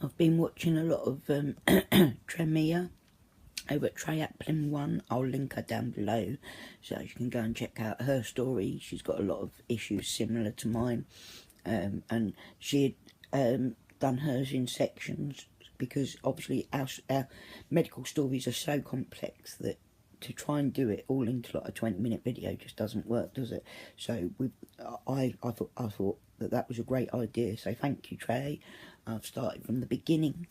I've been watching a lot of Tremia over at Triathlon1. I'll link her down below so you can go and check out her story. She's got a lot of issues similar to mine, and she had done hers in sections because obviously our medical stories are so complex that to try and do it all into like a 20-minute video just doesn't work, does it? So I thought that was a great idea. So thank you, Trey. I've started from the beginning.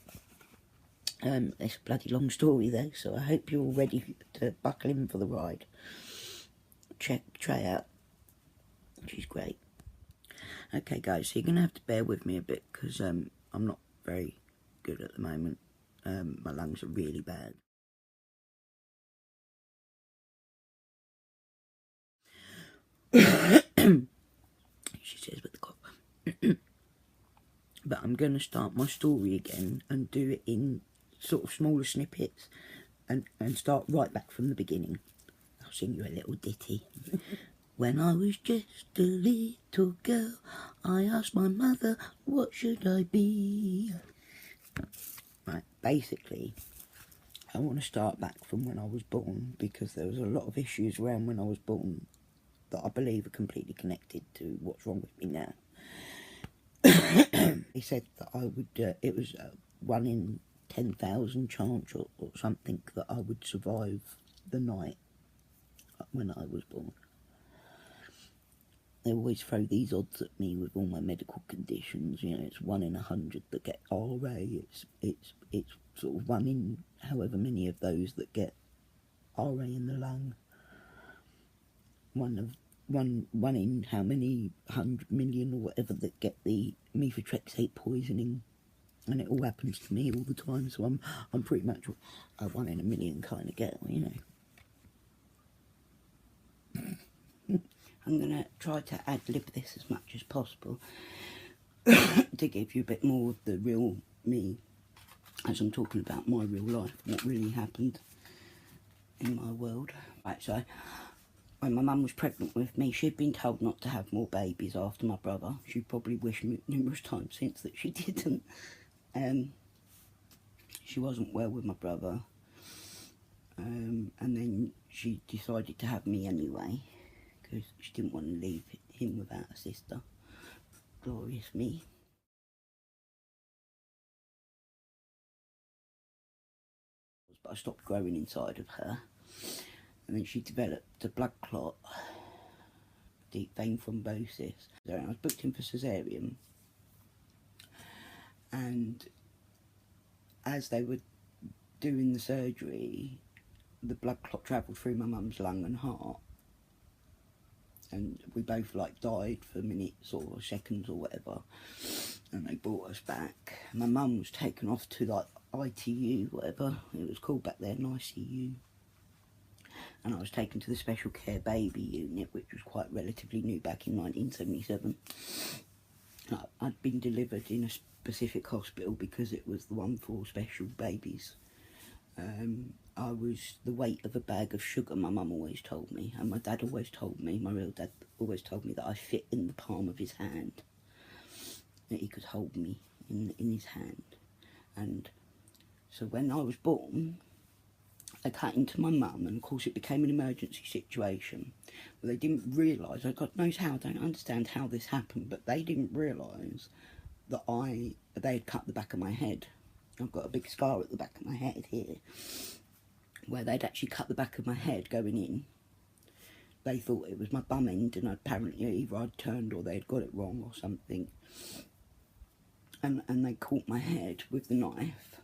It's a bloody long story though, so I hope you're all ready to buckle in for the ride. Check Trey out. She's great. Okay, guys, so you're gonna have to bear with me a bit because I'm not very good at the moment. My lungs are really bad. She says with the cough. But I'm going to start my story again and do it in sort of smaller snippets and start right back from the beginning. I'll sing you a little ditty. When I was just a little girl, I asked my mother, what should I be? Right, basically, I want to start back from when I was born because there was a lot of issues around when I was born that I believe are completely connected to what's wrong with me now. He said that I would, it was 1 in 10,000 chance or something that I would survive the night when I was born. They always throw these odds at me with all my medical conditions. You know, it's 1 in 100 that get RA. It's sort of 1 in however many of those that get RA in the lung. One in how many 100 million or whatever that get the methotrexate poisoning, and it all happens to me all the time. So I'm pretty much a 1 in a million kind of girl, you know. I'm gonna try to ad-lib this as much as possible to give you a bit more of the real me as I'm talking about my real life, what really happened in my world. Right, so when my mum was pregnant with me, she'd been told not to have more babies after my brother. She probably wished numerous times since that she didn't. She wasn't well with my brother, and then she decided to have me anyway because she didn't want to leave him without a sister. Glorious me. But I stopped growing inside of her, and then she developed a blood clot, deep vein thrombosis. So I was booked in for caesarean, and as they were doing the surgery, the blood clot travelled through my mum's lung and heart, and we both like died for minutes or seconds or whatever, and they brought us back. My mum was taken off to like ITU, whatever it was called back then, ICU, and I was taken to the special care baby unit, which was quite relatively new back in 1977. I'd been delivered in a specific hospital because it was the one for special babies. I was the weight of a bag of sugar, my mum always told me, and my dad always told me, my real dad always told me, that I fit in the palm of his hand, that he could hold me in his hand. And so when I was born, they cut into my mum, and of course it became an emergency situation. But they didn't realise, God knows how, I don't understand how this happened, but they didn't realise that they had cut the back of my head. I've got a big scar at the back of my head here, where they'd actually cut the back of my head going in. They thought it was my bum end, and apparently either I'd turned or they'd got it wrong or something. And they caught my head with the knife.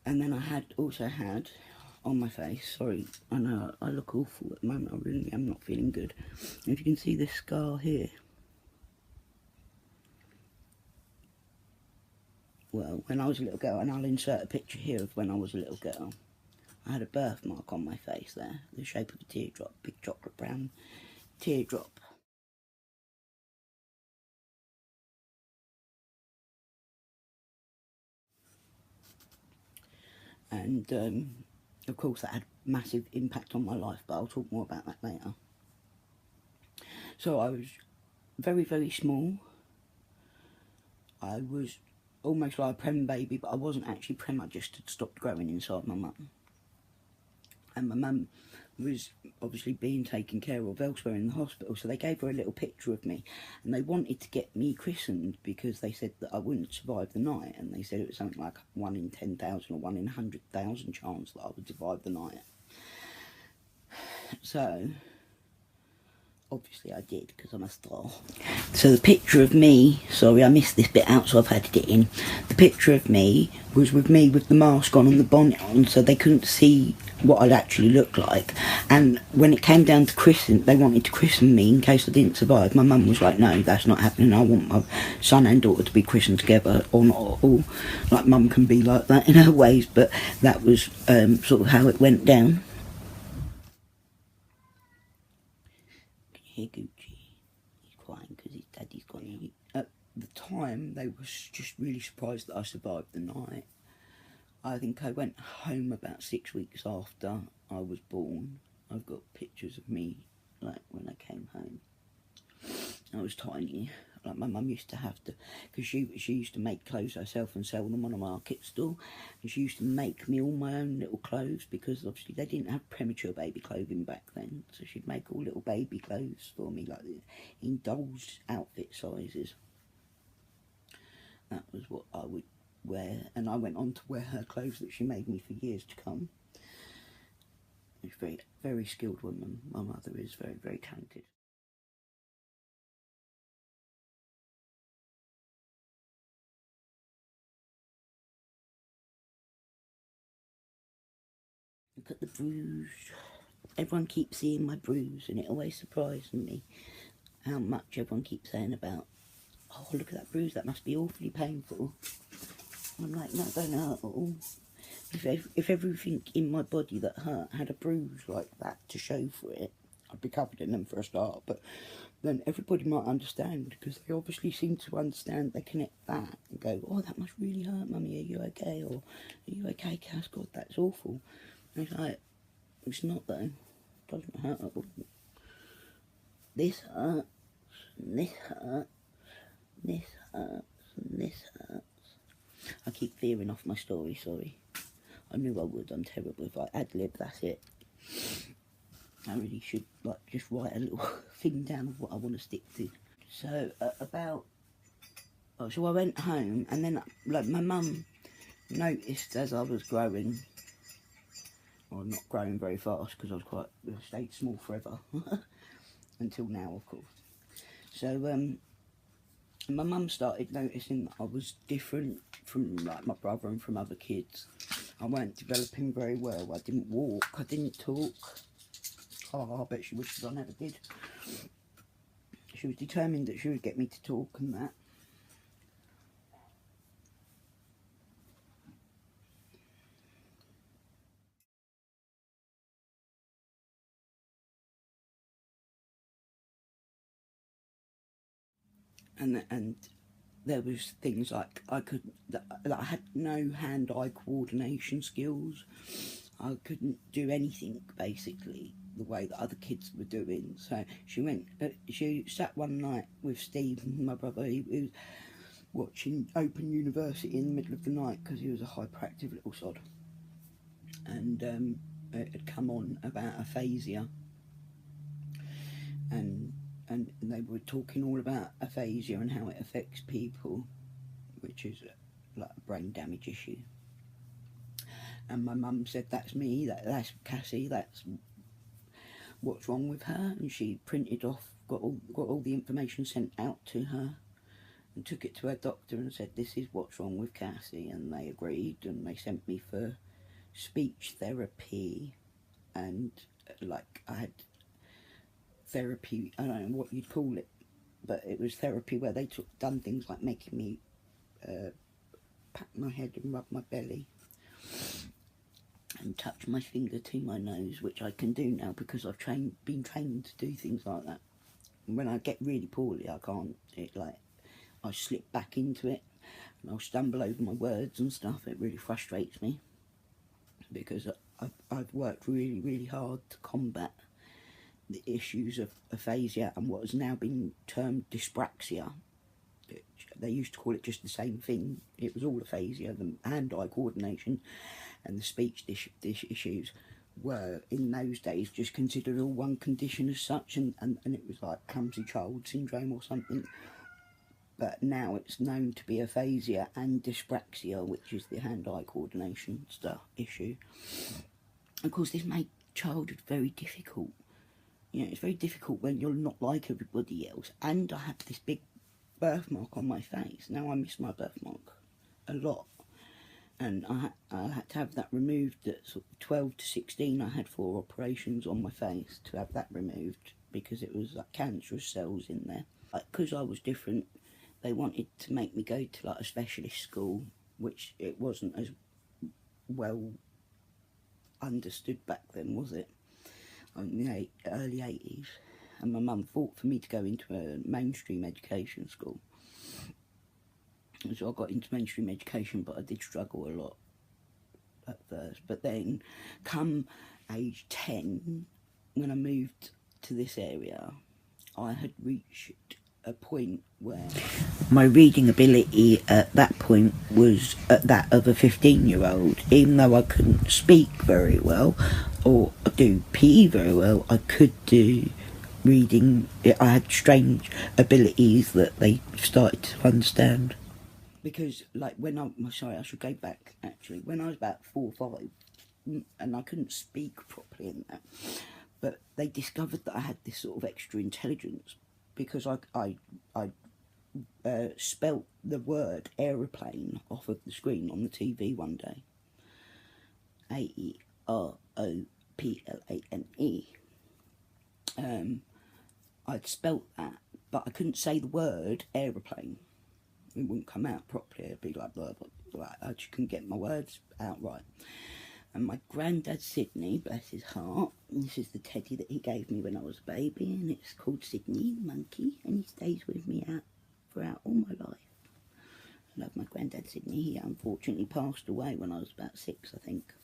And then I also had on my face, sorry, I know I look awful at the moment, I really am not feeling good. And if you can see this scar here, well, when I was a little girl, and I'll insert a picture here of when I was a little girl, I had a birthmark on my face there, the shape of a teardrop, big chocolate brown teardrop. And of course that had massive impact on my life, but I'll talk more about that later. So I was very, very small. I was almost like a prem baby, but I wasn't actually prem, I just had stopped growing inside my mum. And my mum was obviously being taken care of elsewhere in the hospital, so they gave her a little picture of me, and they wanted to get me christened because they said that I wouldn't survive the night, and they said it was something like 1 in 10,000 or 1 in 100,000 chance that I would survive the night. So obviously I did, because I'm a star. So the picture of me, sorry I missed this bit out so I've added it in. The picture of me was with me with the mask on and the bonnet on, so they couldn't see what I'd actually look like. And when it came down to christen, they wanted to christen me in case I didn't survive. My mum was like, no, that's not happening. I want my son and daughter to be christened together, or not, or like mum can be like that in her ways, but that was sort of how it went down. Here, Gucci, he's crying because his daddy's gone out. At the time, they were just really surprised that I survived the night. I think I went home about 6 weeks after I was born. I've got pictures of me, like, when I came home. I was tiny. Like, my mum used to have to, because she used to make clothes herself and sell them on a market stall, and she used to make me all my own little clothes, because obviously they didn't have premature baby clothing back then, so she'd make all little baby clothes for me, like in dolls' outfit sizes. That was what I would wear, and I went on to wear her clothes that she made me for years to come. She's a very, very skilled woman. My mother is very, very talented. Look at the bruise. Everyone keeps seeing my bruise, and it always surprises me how much everyone keeps saying about, oh, look at that bruise, that must be awfully painful. I'm like, no, it don't hurt at all. If everything in my body that hurt had a bruise like that to show for it, I'd be covered in them for a start, but then everybody might understand, because they obviously seem to understand. They connect that and go, oh, that must really hurt, Mummy, are you okay? Or, are you okay, Cass? God, that's awful. And it's like, it's not though. It doesn't hurt at all. This hurts, and this hurts, and this hurts, and this hurts. I keep veering off my story, sorry. I knew I would, I'm terrible. If I ad-lib, that's it. I really should, like, just write a little thing down of what I want to stick to. So, so I went home, and then, like, my mum noticed as I was growing, well, not growing very fast, because I stayed small forever, until now, of course. So, my mum started noticing that I was different from, like, my brother and from other kids. I weren't developing very well. I didn't walk, I didn't talk. Oh, I bet she wishes I never did. She was determined that she would get me to talk and that. And there was things like that I had no hand-eye coordination skills. I couldn't do anything basically the way that other kids were doing. So she sat one night with Steve, my brother. He was watching Open University in the middle of the night because he was a hyperactive little sod, and it had come on about aphasia, and they were talking all about aphasia and how it affects people, which is like a brain damage issue. And my mum said, that's me, that's Cassie, that's what's wrong with her. And she printed off, got all the information sent out to her, and took it to her doctor and said, this is what's wrong with Cassie. And they agreed, and they sent me for speech therapy, and like I had therapy, I don't know what you'd call it, but it was therapy where they done things like making me pat my head and rub my belly and touch my finger to my nose, which I can do now because I've been trained to do things like that. And when I get really poorly, I can't. I slip back into it, and I'll stumble over my words and stuff. It really frustrates me because I've worked really, really hard to combat the issues of aphasia and what has now been termed dyspraxia, they used to call it just the same thing. It was all aphasia. The hand-eye coordination and the speech issues were in those days just considered all one condition as such, and it was like clumsy child syndrome or something. But now it's known to be aphasia and dyspraxia, which is the hand-eye coordination issue. Of course, this made childhood very difficult. You know, it's very difficult when you're not like everybody else. And I had this big birthmark on my face. Now I miss my birthmark a lot. And I had to have that removed at sort of 12 to 16. I had 4 operations on my face to have that removed because it was like cancerous cells in there. Because I was different, they wanted to make me go to like a specialist school, which it wasn't as well understood back then, was it? In the early 80s. And my mum fought for me to go into a mainstream education school. And so I got into mainstream education, but I did struggle a lot at first. But then, come age 10, when I moved to this area, I had reached a point where my reading ability at that point was at that of a 15-year-old. Even though I couldn't speak very well or do PE very well, I could do reading. I had strange abilities that they started to understand. Because, like, I should go back, actually. When I was about 4 or 5, and I couldn't speak properly in that, but they discovered that I had this sort of extra intelligence, because I spelt the word aeroplane off of the screen on the TV one day. AEROPLANE. I'd spelt that, but I couldn't say the word aeroplane. It wouldn't come out properly. It'd be like blah, blah, blah. I just couldn't get my words out right. And my granddad Sydney, bless his heart, this is the teddy that he gave me when I was a baby, and it's called Sydney the monkey, and he stays with me throughout all my life. I love my granddad Sydney. He unfortunately passed away when I was about 6, I think.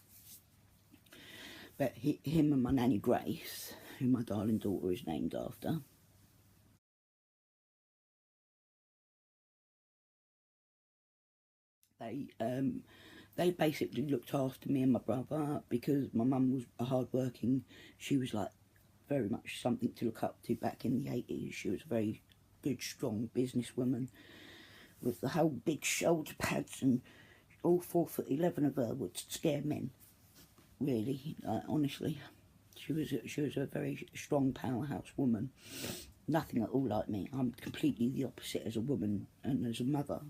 But him and my nanny Grace, who my darling daughter is named after, they basically looked after me and my brother, because my mum was a hard-working, she was like very much something to look up to back in the 80s. She was a very good, strong businesswoman with the whole big shoulder pads, and all 4'11" of her would scare men, really, honestly. She was a very strong powerhouse woman. Nothing at all like me. I'm completely the opposite as a woman and as a mother.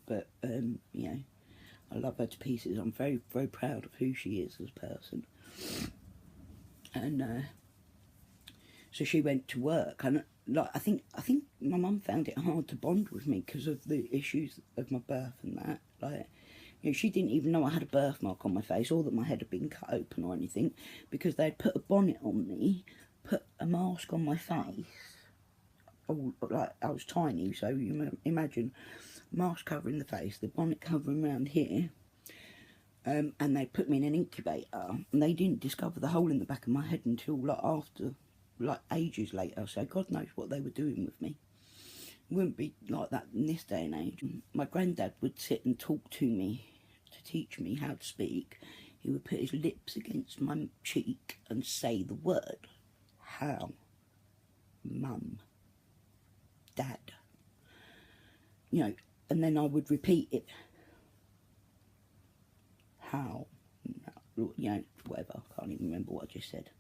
But, you know, I love her to pieces. I'm very, very proud of who she is as a person. And so she went to work, and like I think my mum found it hard to bond with me because of the issues of my birth and that. Like, you know, she didn't even know I had a birthmark on my face, or that my head had been cut open or anything, because they'd put a bonnet on me, put a mask on my face. Oh, like, I was tiny, so you imagine, mask covering the face, the bonnet covering around here, and they put me in an incubator, and they didn't discover the hole in the back of my head until like after, like ages later. So God knows what they were doing with me. It wouldn't be like that in this day and age. My granddad would sit and talk to me to teach me how to speak. He would put his lips against my cheek and say the word how, mum, dad, you know, and then I would repeat it. How, you know, whatever, I can't even remember what I just said.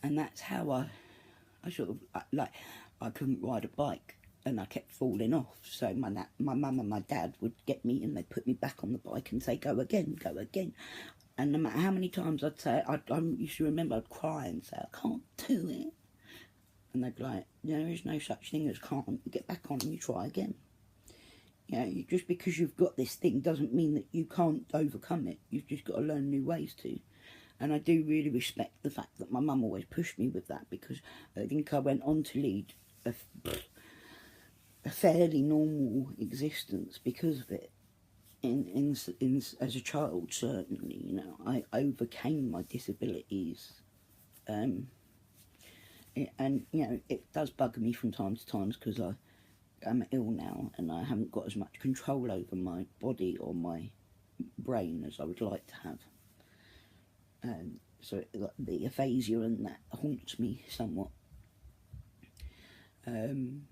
And that's how I sort of, like, I couldn't ride a bike, and I kept falling off. So my mum and my dad would get me, and they'd put me back on the bike and say, go again, go again. And no matter how many times I'd say it, I used to remember I'd cry and say, I can't do it. And they'd be like, there is no such thing as can't. You get back on and you try again. You know, just because you've got this thing doesn't mean that you can't overcome it. You've just got to learn new ways to. And I do really respect the fact that my mum always pushed me with that, because I think I went on to lead a fairly normal existence because of it. As a child, certainly, you know, I overcame my disabilities. And you know, it does bug me from time to time because I'm ill now and I haven't got as much control over my body or my brain as I would like to have. And so the aphasia and that haunts me somewhat. And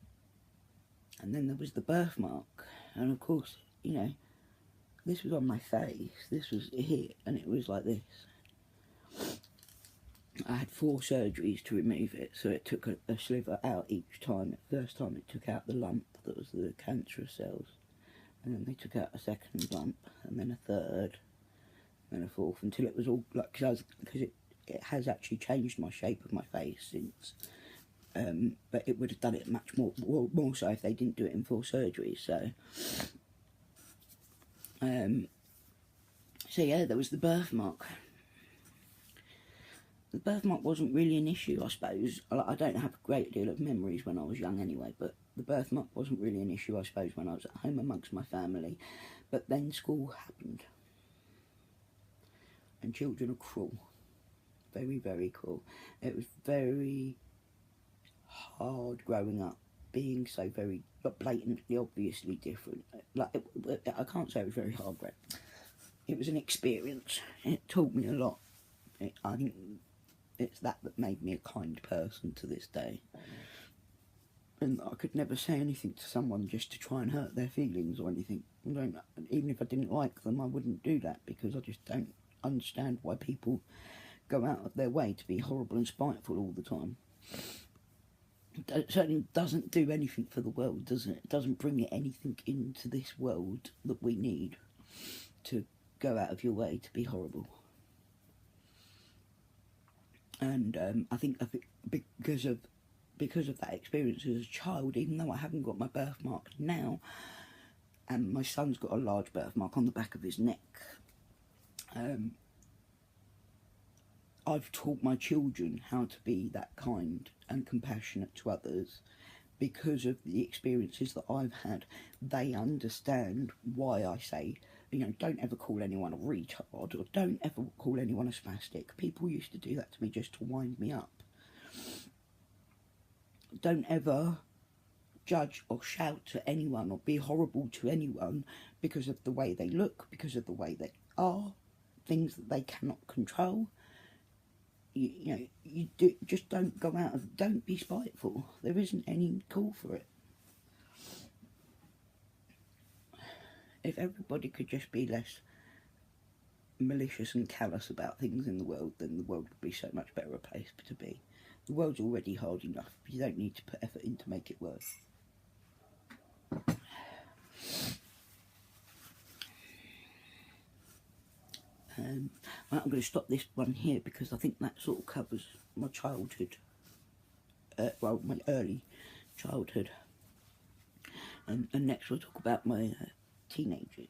then there was the birthmark, and of course, you know, this was on my face, this was here, and it was like this. I had 4 surgeries to remove it, so it took a sliver out each time. The first time it took out the lump that was the cancerous cells, and then they took out a second lump, and then a third, and a fourth, until it was all like, because it has actually changed my shape of my face since. But it would have done it much more so if they didn't do it in 4 surgeries. So yeah, there was the birthmark. The birthmark wasn't really an issue, I suppose. I don't have a great deal of memories when I was young anyway, but the birthmark wasn't really an issue, I suppose, when I was at home amongst my family. But then school happened. And children are cruel. Very, very cruel. It was very hard growing up, being so very blatantly, obviously different. Like, I can't say it was very hard, but it was an experience. It taught me a lot. I think it's that made me a kind person to this day. And I could never say anything to someone just to try and hurt their feelings or anything. Even if I didn't like them, I wouldn't do that, because I just don't understand why people go out of their way to be horrible and spiteful all the time. It certainly doesn't do anything for the world, does it? It doesn't bring anything into this world that we need to go out of your way to be horrible. And I think because of that experience as a child, even though I haven't got my birthmark now, and my son's got a large birthmark on the back of his neck, I've taught my children how to be that kind and compassionate to others. Because of the experiences that I've had, they understand why I say, you know, don't ever call anyone a retard, or don't ever call anyone a spastic. People used to do that to me just to wind me up. Don't ever judge or shout to anyone or be horrible to anyone because of the way they look, because of the way they are, things that they cannot control. Just don't go out of, don't be spiteful. There isn't any call for it. If everybody could just be less malicious and callous about things in the world, then the world would be so much better a place to be. The world's already hard enough. You don't need to put effort in to make it worse. I'm going to stop this one here because I think that sort of covers my childhood, well, my early childhood. And next we'll talk about my teenage years.